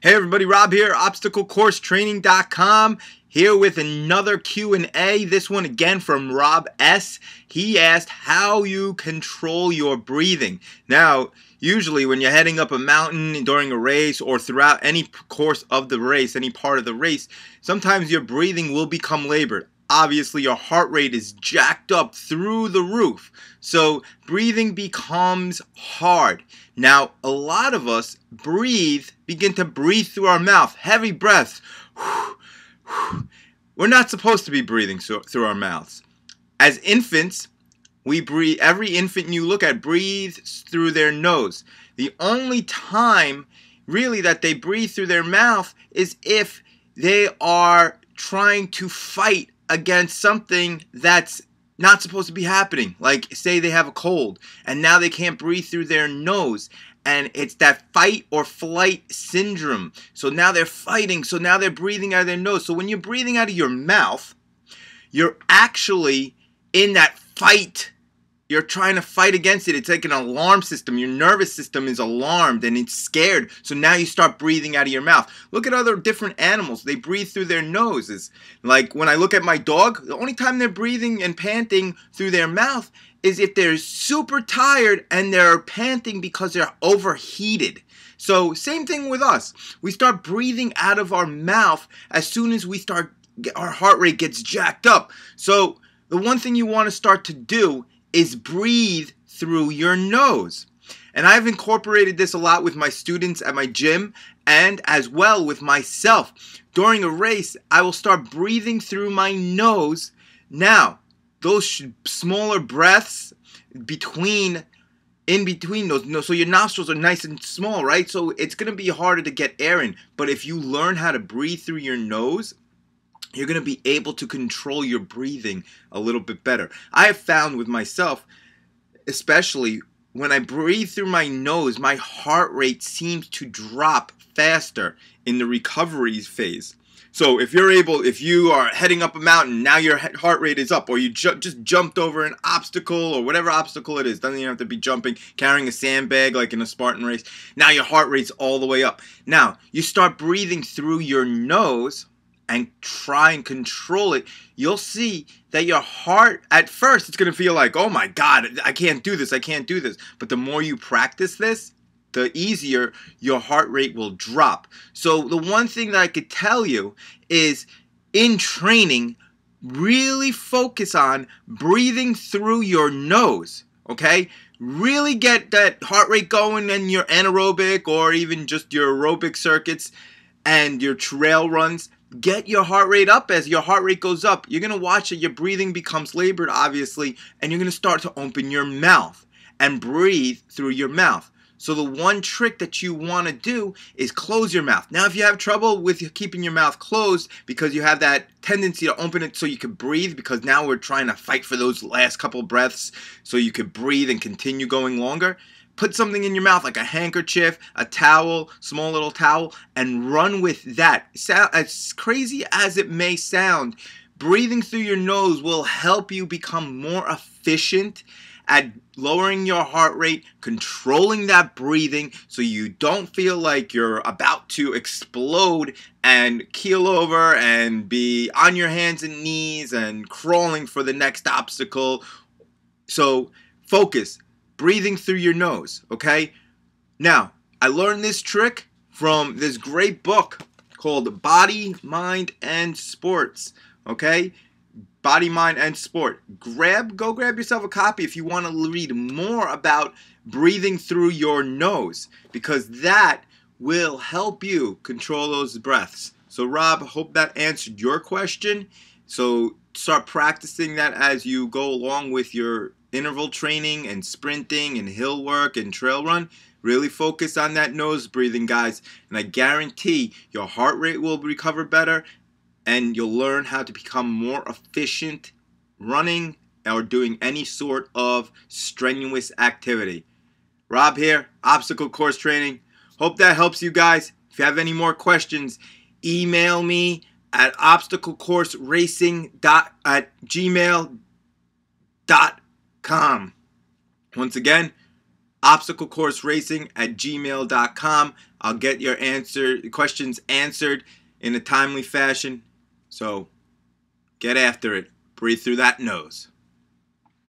Hey everybody, Rob here, obstaclecoursetraining.com, here with another Q&A, this one again from Rob S. He asked how you control your breathing. Now, usually when you're heading up a mountain during a race or throughout any course of the race, any part of the race, sometimes your breathing will become labored. Obviously, your heart rate is jacked up through the roof. So breathing becomes hard. Now, a lot of us begin to breathe through our mouth. Heavy breaths. We're not supposed to be breathing through our mouths. As infants, we breathe. Every infant you look at breathes through their nose. The only time really that they breathe through their mouth is if they are trying to fight against something that's not supposed to be happening. Like, say they have a cold and now they can't breathe through their nose, and it's that fight or flight syndrome. So now they're fighting, so now they're breathing out of their nose. So when you're breathing out of your mouth, you're actually in that fight. You're trying to fight against it. It's like an alarm system. Your nervous system is alarmed and it's scared. So now you start breathing out of your mouth. Look at other different animals. They breathe through their noses. Like when I look at my dog, the only time they're breathing and panting through their mouth is if they're super tired and they're panting because they're overheated. So same thing with us. We start breathing out of our mouth as soon as our heart rate gets jacked up. So the one thing you want to start to do is breathe through your nose. And I've incorporated this a lot with my students at my gym and as well with myself. During a race, I will start breathing through my nose. Now, those smaller breaths in between those, so your nostrils are nice and small, right? So it's going to be harder to get air in. But if you learn how to breathe through your nose, you're going to be able to control your breathing a little bit better. I have found with myself, especially when I breathe through my nose, my heart rate seems to drop faster in the recovery phase. So if you are heading up a mountain, now your heart rate is up, or you just jumped over an obstacle or whatever obstacle it is, doesn't even have to be jumping, carrying a sandbag like in a Spartan race, now your heart rate's all the way up. Now, you start breathing through your nose and try and control it, you'll see that your heart, at first, it's going to feel like, oh my God, I can't do this, I can't do this. But the more you practice this, the easier your heart rate will drop. So the one thing that I could tell you is, in training, really focus on breathing through your nose, okay? Really get that heart rate going in your anaerobic or even just your aerobic circuits and your trail runs. Get your heart rate up. As your heart rate goes up, you're going to watch that your breathing becomes labored, obviously, and you're going to start to open your mouth and breathe through your mouth. So the one trick that you want to do is close your mouth. Now, if you have trouble with keeping your mouth closed because you have that tendency to open it so you can breathe, because now we're trying to fight for those last couple breaths so you can breathe and continue going longer, put something in your mouth like a handkerchief, a towel, small little towel, and run with that. As crazy as it may sound, breathing through your nose will help you become more efficient at lowering your heart rate, controlling that breathing so you don't feel like you're about to explode and keel over and be on your hands and knees and crawling for the next obstacle. So focus. Breathing through your nose, okay? Now, I learned this trick from this great book called Body, Mind, and Sports, okay? Body, Mind, and Sport. Go grab yourself a copy if you want to read more about breathing through your nose, because that will help you control those breaths. So, Rob, hope that answered your question. So, start practicing that as you go along with your interval training and sprinting and hill work and trail run. Really focus on that nose breathing, guys, and I guarantee your heart rate will recover better and you'll learn how to become more efficient running or doing any sort of strenuous activity. Rob here, Obstacle Course Training. Hope that helps you guys. If you have any more questions, email me at obstaclecourseracing@gmail.com. Once again, obstaclecourseracing@gmail.com. I'll get your questions answered in a timely fashion. So get after it. Breathe through that nose.